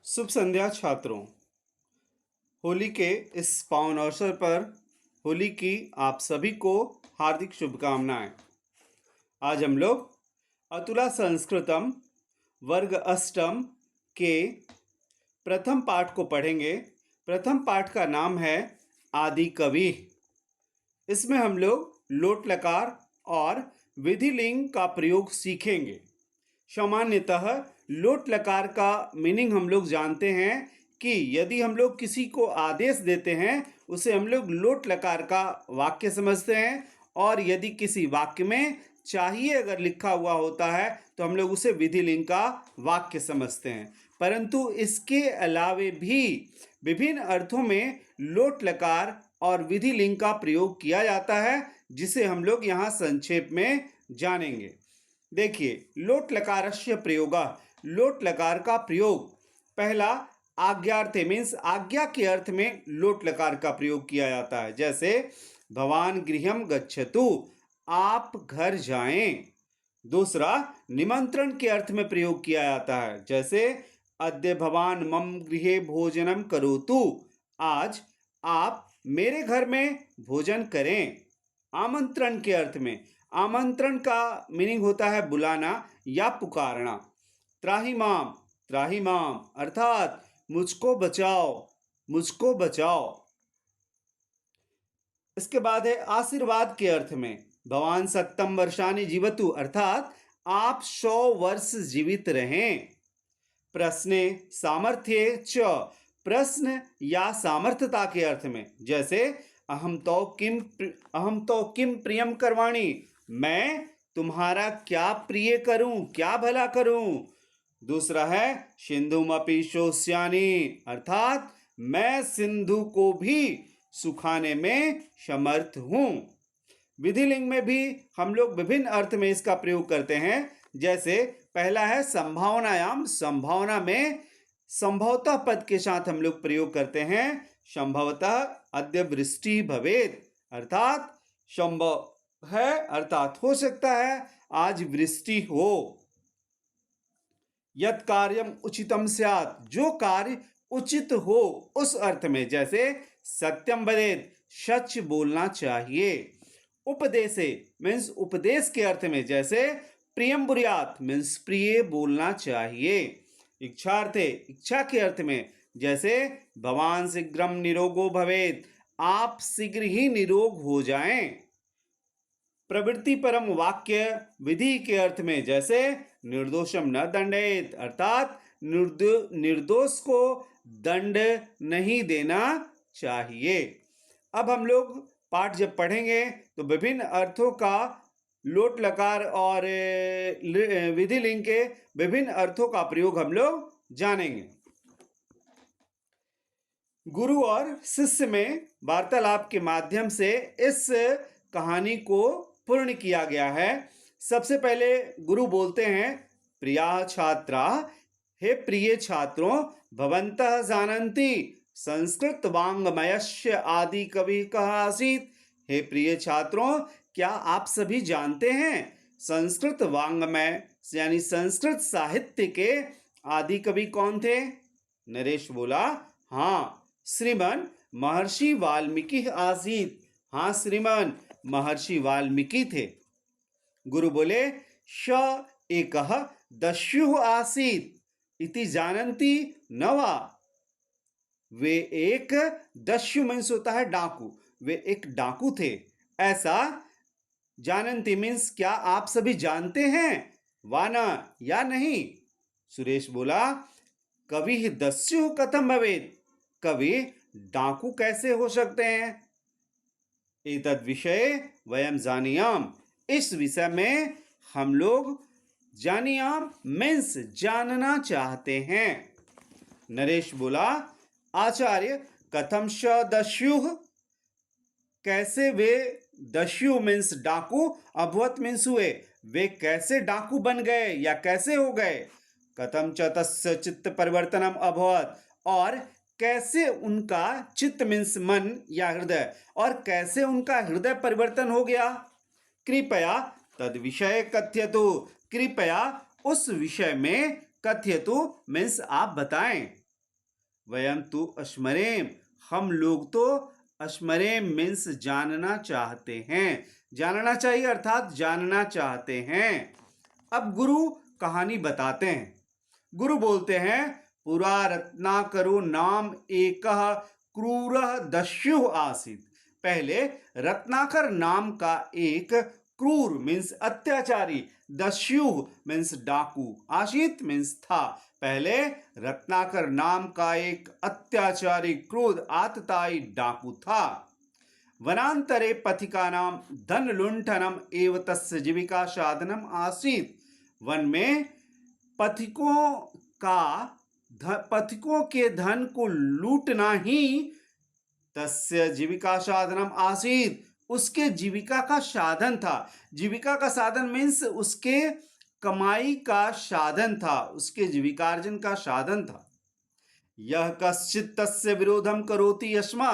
शुभ संध्या छात्रों। होली के इस पावन अवसर पर होली की आप सभी को हार्दिक शुभकामनाएं। आज हम लोग अतुला संस्कृतम वर्ग अष्टम के प्रथम पाठ को पढ़ेंगे। प्रथम पाठ का नाम है आदि कवि। इसमें हम लोग लोट लकार और विधिलिंग का प्रयोग सीखेंगे। सामान्यतः लोट लकार का मीनिंग हम लोग जानते हैं कि यदि हम लोग किसी को आदेश देते हैं उसे हम लोग लोट लकार का वाक्य समझते हैं, और यदि किसी वाक्य में चाहिए अगर लिखा हुआ होता है तो हम लोग उसे विधिलिंग का वाक्य समझते हैं। परंतु इसके अलावे भी विभिन्न अर्थों में लोट लकार और विधिलिंग का प्रयोग किया जाता है, जिसे हम लोग यहाँ संक्षेप में जानेंगे। देखिए, लोट लकारस्य प्रयोगः, लोट लकार का प्रयोग। पहला आज्ञार्थे मीन्स आज्ञा के अर्थ में लोट लकार का प्रयोग किया जाता है। जैसे भवान गृहम गच्छतु, आप घर जाएं। दूसरा निमंत्रण के अर्थ में प्रयोग किया जाता है। जैसे अद्य भवान मम गृहे भोजनम करोतु, आज आप मेरे घर में भोजन करें। आमंत्रण के अर्थ में, आमंत्रण का मीनिंग होता है बुलाना या पुकारना। त्राहि माम अर्थात मुझको बचाओ, मुझको बचाओ। इसके बाद है आशीर्वाद के अर्थ में, भवान सत्तम वर्षानि जीवतु अर्थात आप 100 वर्ष जीवित रहें। प्रश्ने सामर्थ्ये च, प्रश्न या सामर्थ्यता के अर्थ में। जैसे अहम तो किम प्रियम करवाणी, मैं तुम्हारा क्या प्रिय करूं, क्या भला करूं। दूसरा है सिंधुमपि शोष्यानि अर्थात मैं सिंधु को भी सुखाने में समर्थ हूं। विधिलिंग में भी हम लोग विभिन्न अर्थ में इसका प्रयोग करते हैं। जैसे पहला है संभावनायाम, संभावना में संभवतः पद के साथ हम लोग प्रयोग करते हैं। संभवतः अद्य वृष्टि भवेत् अर्थात संभव है अर्थात हो सकता है आज वृष्टि हो। यत् कार्यम उचितम स्यात्, जो कार्य उचित हो उस अर्थ में। जैसे सत्यम वदेत्, सच बोलना चाहिए। उपदेशे मीन्स उपदेश के अर्थ में। जैसे प्रियम बुर्यात् मीन्स प्रिय बोलना चाहिए। इच्छार्थे, इच्छा के अर्थ में। जैसे भवान शीघ्रम निरोगो भवेत्, आप शीघ्र ही निरोग हो जाएं। प्रवृत्ति परम वाक्य विधि के अर्थ में। जैसे निर्दोषम न दंडेत अर्थात निर्दोष को दंड नहीं देना चाहिए। अब हम लोग पाठ जब पढ़ेंगे तो विभिन्न अर्थों का लोट लकार और विधिलिंग के विभिन्न अर्थों का प्रयोग हम लोग जानेंगे। गुरु और शिष्य में वार्तालाप के माध्यम से इस कहानी को पूर्ण किया गया है। सबसे पहले गुरु बोलते हैं, प्रिया छात्रा, हे प्रिय छात्रों, भवन्तः जानन्ति संस्कृत वाङ्मयस्य आदि कवि कः आसीत्। हे प्रिय छात्रों, क्या आप सभी जानते हैं संस्कृत वाङ्मय यानी संस्कृत साहित्य के आदि कवि कौन थे? नरेश बोला, हाँ श्रीमन महर्षि वाल्मीकि आसीत्। हाँ श्रीमन महर्षि वाल्मीकि थे। गुरु बोले, श एकः दस्युः आसीत् इति जानन्ति न वा। वे एक दस्यु मीन्स होता है डाकू, वे एक डाकू थे ऐसा जानन्ति मीन्स क्या आप सभी जानते हैं, वाना या नहीं। सुरेश बोला, कवि दस्यु कथम भवेत्, कवि डाकू कैसे हो सकते हैं। एतद् विषये वयम जानीयाम, इस विषय में हम लोग जानीयाम मीन्स जानना चाहते हैं। नरेश बोला, आचार्य कथम स दस्युः, कैसे वे दस्यु मीन्स डाकू, अभवत मीन्स हुए, वे कैसे डाकू बन गए या कैसे हो गए। कथम च तस्य चित्त परिवर्तनम अभवत, और कैसे उनका चित्त मीन्स मन या हृदय, और कैसे उनका हृदय परिवर्तन हो गया। कृपया तद विषय कथयतु, कृपया उस विषय में कथयतु मीन्स आप बताएं। वयम तु अश्मरेम, हम लोग तो अश्मरेम मीन्स जानना चाहते हैं, जानना चाहिए अर्थात जानना चाहते हैं। अब गुरु कहानी बताते हैं। गुरु बोलते हैं, पुरा रत्नाकरो नाम एकः क्रूरः दस्युः आसीत्। पहले रत्नाकर नाम का एक क्रूर मीन्स अत्याचारी, दस्युः मीन्स डाकू, आशित मीन्स था। पहले रत्नाकर नाम का एक अत्याचारी क्रोध आतताई डाकू था। वनांतरे पथिकानां धन लुंठनम एव तस्य जीविका साधनम आसीत्। वन में पथिकों पथिकों के धन को लूटना ही तस्य जीविका साधनम आसीत्, उसके जीविका का साधन था। जीविका का साधन मीन्स उसके कमाई का साधन था, उसके जीविकार्जन का साधन था। यह कश्चित् तस्य विरोधम करोति यस्मा,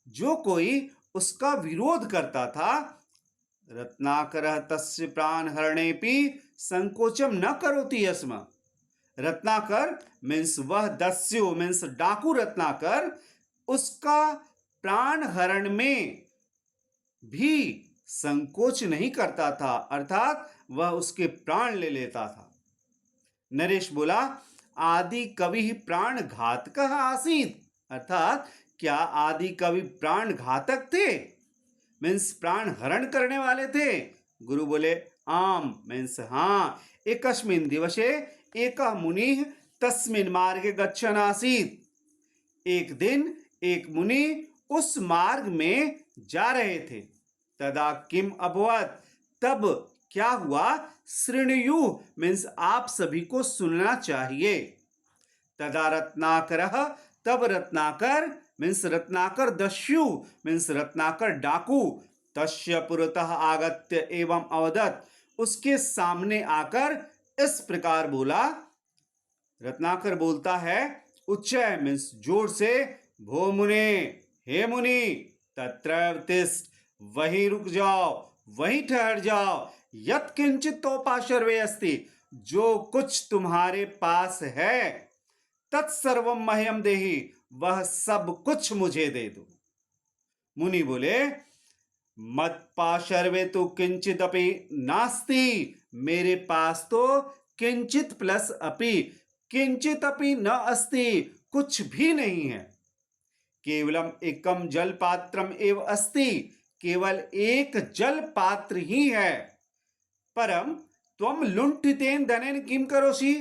जो कोई उसका विरोध करता था, रत्नाकरः तस्य प्राणहरणेपि संकोचम न करोति यस्मा। रत्नाकर मीन्स वह दस्यु मीन्स डाकू रत्नाकर उसका प्राण हरण में भी संकोच नहीं करता था, अर्थात वह उसके प्राण ले लेता था। नरेश बोला, आदि कवि प्राण घातकः आसीत्, अर्थात क्या आदि कवि प्राण घातक थे, मीन्स प्राण हरण करने वाले थे। गुरु बोले, आम मीन्स हाँ। एकस्मिन् दिवसे एकः मुनिः तस्मिन् मार्गे गच्छन् आसीत्। एक दिन एक मुनि उस मार्ग में जा रहे थे। तदा किम अभवत्, तब क्या हुआ, शृणुयु मीन्स आप सभी को सुनना चाहिए। तदा रत्नाकरः, तब रत्नाकर मीन्स रत्नाकर दस्यु मीन्स रत्नाकर डाकू, तस्य पुरतः आगत्य एवं अवदत्, उसके सामने आकर इस प्रकार बोला। रत्नाकर बोलता है उच्चय मीन्स जोर से, भो मुने, हे मुनि, तत्रैव तिष्ठ, वहीं रुक जाओ, वहीं ठहर जाओ, यत् किंचित तोपाशर्वे अस्ति, जो कुछ तुम्हारे पास है, तत्सर्वम मह्यम देहि, वह सब कुछ मुझे दे दो। मुनि बोले, मत पाशर्वे तो किंचित अपि नास्ति, मेरे पास तो किंचित प्लस अपि, किंचित अपि न अस्ति, कुछ भी नहीं है। केवलम एकम जल पात्रम एव अस्ति, केवल एक जल पात्र ही है। परम त्वम लुंठितेन धनेन किम करोसि,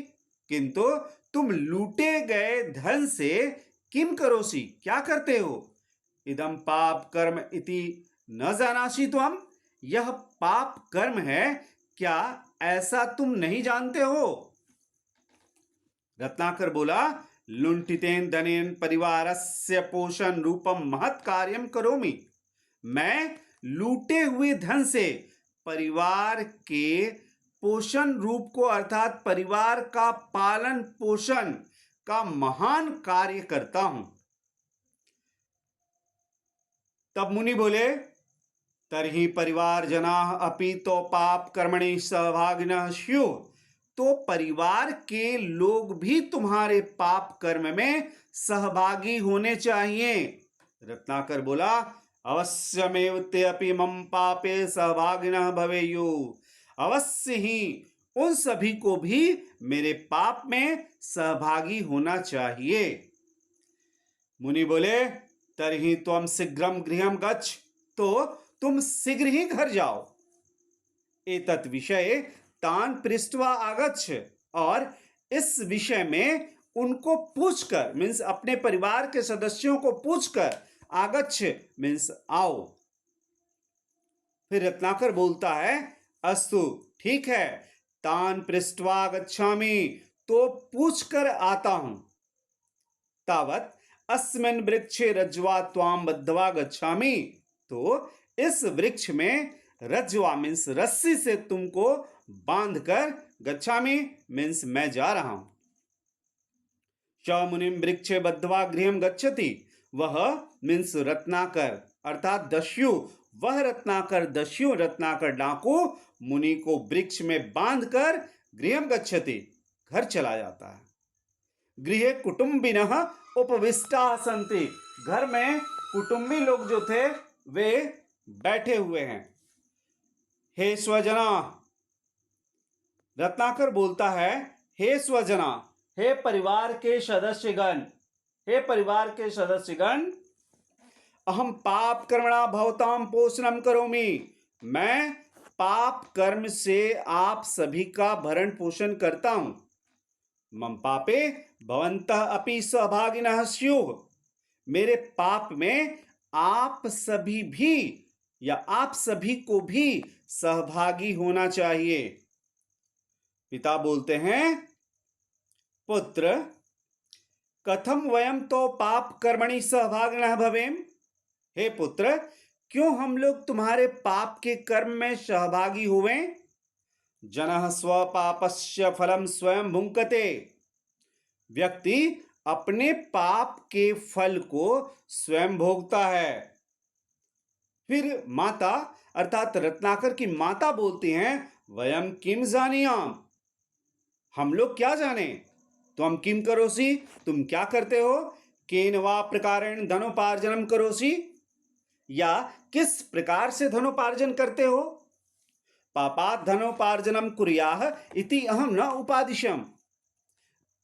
किंतु तुम लूटे गए धन से किम करोसि, क्या करते हो। इदम पाप कर्म इति न जानासि त्वम, यह पाप कर्म है, क्या ऐसा तुम नहीं जानते हो। रत्नाकर बोला, लुंठितेन धनेन परिवारस्य पोषण रूपम महत् कार्यम करोमि, मैं लूटे हुए धन से परिवार के पोषण रूप को अर्थात परिवार का पालन पोषण का महान कार्य करता हूं। तब मुनि बोले, तर्हि परिवार जनाः अपि तो पाप कर्मणि सहभागिनः स्युः, तो परिवार के लोग भी तुम्हारे पाप कर्म में सहभागी होने चाहिए। रत्नाकर बोला, अवश्यमेव ते अपि मम पापे सहभागिनः भवेयुः, अवश्य ही उन सभी को भी मेरे पाप में सहभागी होना चाहिए। मुनि बोले, तर्हि त्वं शीघ्रं गृहं गच्छ, तो तुम शीघ्र ही घर जाओ। एतत् विषये तान पृष्ट्वा आगच्छ, और इस विषय में उनको पूछकर मीन्स अपने परिवार के सदस्यों को पूछकर, आगच्छ मीन्स आओ। फिर रत्नाकर बोलता है, अस्तु ठीक है, तान पृष्ट्वा गच्छामि, तो पूछकर आता हूं। तावत् अस्मिन् वृक्षे रज्ज्वा त्वां बद्ध्वा गच्छामि, तो इस वृक्ष में रज्ज्वा मीन्स रस्सी से तुमको बांधकर, गच्छामि मीन्स मैं जा रहा हूं। च मुनिम वृक्षे बद्ध्वा गृहं गच्छति, वह मीन्स रत्नाकर अर्थात दस्यु, वह रत्नाकर दस्यु रत्नाकर डाकू मुनि को वृक्ष में बांधकर गृहं गच्छति, घर चला जाता है। गृहे कुटुंबिनः उपविष्टाः सन्ति। घर में कुटुंबी लोग जो थे वे बैठे हुए हैं। हे स्वजना, रत्नाकर बोलता है, हे स्वजना, हे परिवार के सदस्यगण, हे परिवार के सदस्यगण, अहम पाप कर्मणा भवताम पोषणम करोमि। मैं पाप कर्म से आप सभी का भरण पोषण करता हूं। मम पापे भवन्तः अपि सहभागिनः स्युः। मेरे पाप में आप सभी भी या आप सभी को भी सहभागी होना चाहिए। पिता बोलते हैं, पुत्र, कथम वयम तो पाप कर्मणि सहभागिनः भवेम। हे पुत्र, क्यों हम लोग तुम्हारे पाप के कर्म में सहभागी हुए? जनः स्वपापस्य फलम स्वयं भुंक्ते। व्यक्ति अपने पाप के फल को स्वयं भोगता है। फिर माता अर्थात रत्नाकर की माता बोलती हैं, वयम किम जानियाम। हम लोग क्या जाने? त्वम किम करोसि, तुम क्या करते हो? केन वा प्रकारेण धनोपार्जनम करोसि, या किस प्रकार से धनोपार्जन करते हो? पापात् धनोपार्जनम कुर्याः इति अहम न उपादिशम।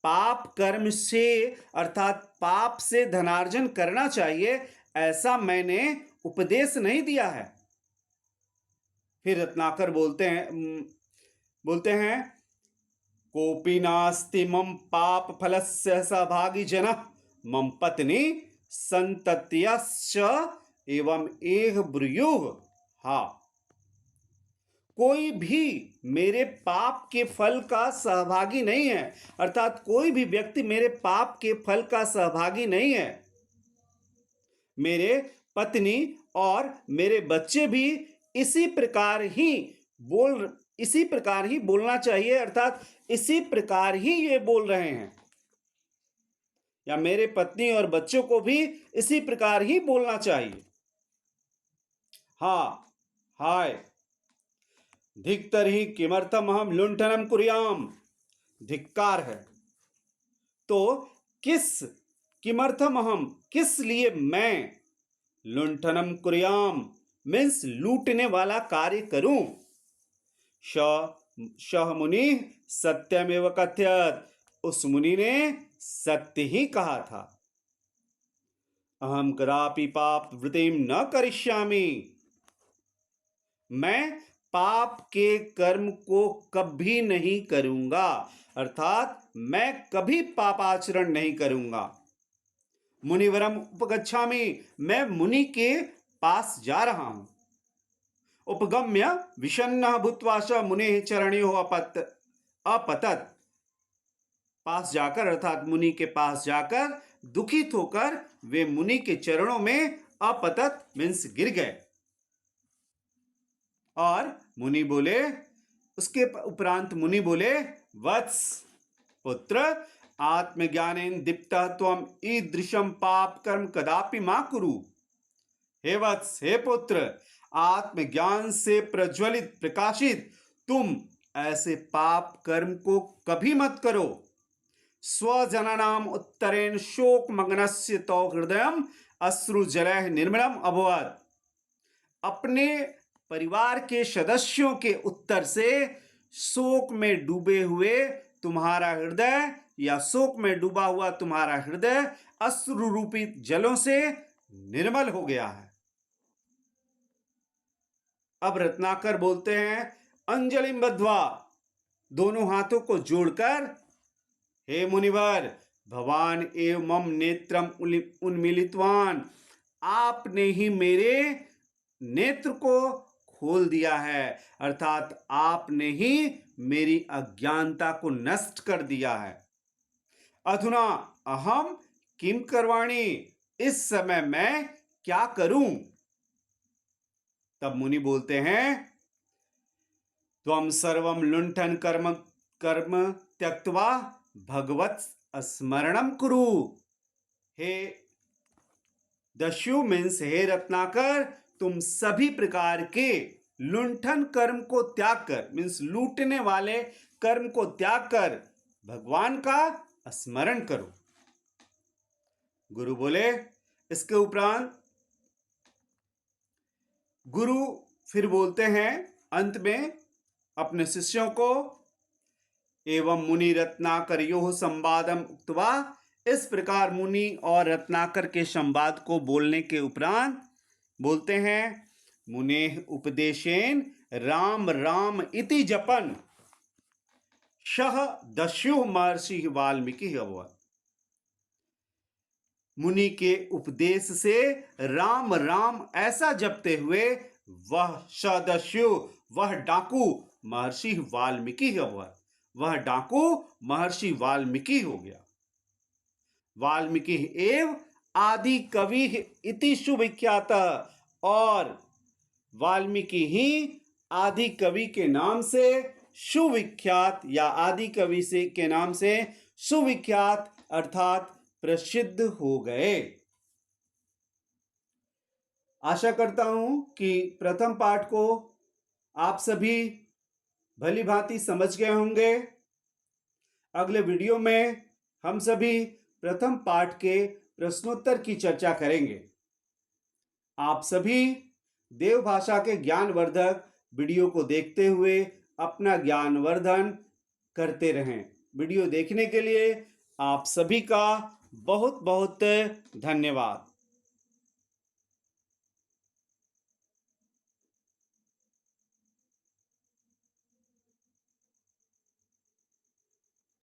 पाप कर्म से अर्थात पाप से धनार्जन करना चाहिए, ऐसा मैंने उपदेश नहीं दिया है। फिर रत्नाकर बोलते हैं, कोपि नास्ति मम पाप फलस्य सहभागी जनः मम पत्नी संतत्यश्च एवं एह ब्रूयुः। हाँ, कोई भी मेरे पाप के फल का सहभागी नहीं है, अर्थात कोई भी व्यक्ति मेरे पाप के फल का सहभागी नहीं है। मेरे पत्नी और मेरे बच्चे भी इसी प्रकार ही बोलना चाहिए, अर्थात इसी प्रकार ही ये बोल रहे हैं, या मेरे पत्नी और बच्चों को भी इसी प्रकार ही बोलना चाहिए। हाँ, हाय, धिक्तर्हि किमर्थम अहम लुंठनम कुर्याम। धिक्कार है। तो किमर्थम अहम, किस लिए मैं लुंठनम कुर्याम मीन्स लूटने वाला कार्य करूं। शह मुनि सत्यमेव कथयत, उस मुनि ने सत्य ही कहा था। अहम कदापि पाप वृत्तिम न करिष्यामि। मैं पाप के कर्म को कभी नहीं करूंगा, अर्थात मैं कभी पापाचरण नहीं करूंगा। मुनिवरम उपगच्छामि, मैं मुनि के पास जा रहा हूं। उपगम्य विषन्नः भूत्वा स मुनेः चरणयोः अपतत। पास जाकर अर्थात मुनि के पास जाकर दुखित होकर वे मुनि के चरणों में अपतत मीन्स गिर गए। और मुनि बोले, उसके उपरांत मुनि बोले, वत्स पुत्र, आत्मज्ञानेन दीप्तः त्वम ईदृशम पाप कर्म कदापि मा कुरु। हे वत्स, हे पुत्र, आत्मज्ञान से प्रज्वलित प्रकाशित तुम ऐसे पाप कर्म को कभी मत करो। स्वजनानाम उत्तरेण शोक मग्नस्य तो हृदयम अश्रु जलैः निर्मलम अभवत्। अपने परिवार के सदस्यों के उत्तर से शोक में डूबे हुए तुम्हारा हृदय या शोक में डूबा हुआ तुम्हारा हृदय अश्रु रूपी जलों से निर्मल हो गया है। अब रत्नाकर बोलते हैं, अंजलिम बद्ध्वा, दोनों हाथों को जोड़कर, हे मुनिवर, भवान एव मम नेत्रम उन्मीलितवान, आपने ही मेरे नेत्र को खोल दिया है, अर्थात आपने ही मेरी अज्ञानता को नष्ट कर दिया है। अधुना अहम किम करवाणी, इस समय मैं क्या करूं? तब मुनि बोलते हैं, त्वम सर्वम लुंठन कर्म त्यक्त्वा भगवत स्मरणम कुरु। हे दस्यु मीन्स हे रत्नाकर, तुम सभी प्रकार के लुंठन कर्म को त्याग कर मीन्स लूटने वाले कर्म को त्याग कर भगवान का स्मरण करो। गुरु बोले। इसके उपरांत गुरु फिर बोलते हैं अंत में अपने शिष्यों को, एवं मुनि रत्नाकर यो संवादम उक्त्वा, इस प्रकार मुनि और रत्नाकर के संवाद को बोलने के उपरांत बोलते हैं, मुने उपदेशेन राम राम इति जपन सह दस्यु महर्षि वाल्मीकि अभवत्। मुनि के उपदेश से राम राम ऐसा जपते हुए वह सदस्यु, वह डाकू महर्षि वाल्मीकि अभवत्। वह डाकू महर्षि वाल्मीकि हो गया। वाल्मीकि एव आदि कवि इति सुविख्यात, और वाल्मीकि ही आदि कवि के नाम से सुविख्यात, या आदि कवि से के नाम से सुविख्यात अर्थात प्रसिद्ध हो गए। आशा करता हूं कि प्रथम पाठ को आप सभी भली भांति समझ गए होंगे। अगले वीडियो में हम सभी प्रथम पाठ के प्रश्नोत्तर की चर्चा करेंगे। आप सभी देवभाषा के ज्ञानवर्धक वीडियो को देखते हुए अपना ज्ञानवर्धन करते रहें। वीडियो देखने के लिए आप सभी का बहुत बहुत धन्यवाद।